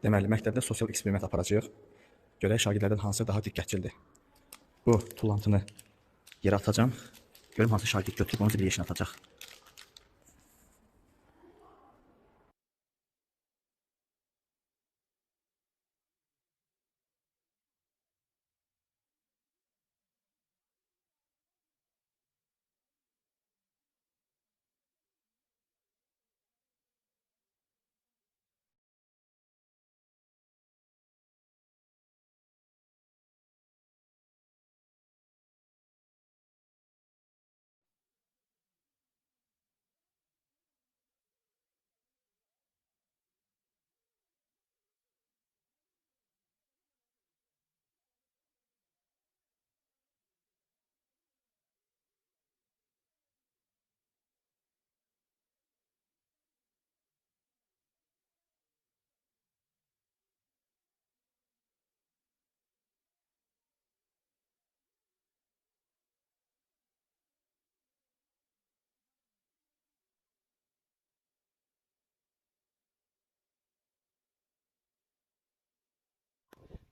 Deməli, məktəbdə sosial eksperiment aparacağıq. Görək şagirdlərdən hansı daha diqqətlidir. Bu tullantını yerə atacağım. Görüm hansı şagird götürüb onu zibil yeşinə atacaq.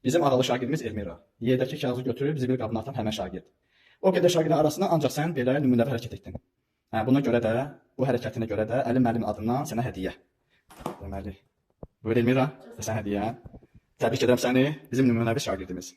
Bizim aralı şagirdimiz Elmira. Yerdəki kağızı götürüb zibil qabına atan həmən şagird. O qədər şagirdin arasında ancaq sən belə nümunəvi hərəkət etdin. Buna görə də, bu hərəkətinə görə də Əli müəllim adından sənə hədiyyə. Deməli, buyur Elmira, sən hədiyyə. Təbrik edirəm səni, bizim nümunəvi şagirdimiz.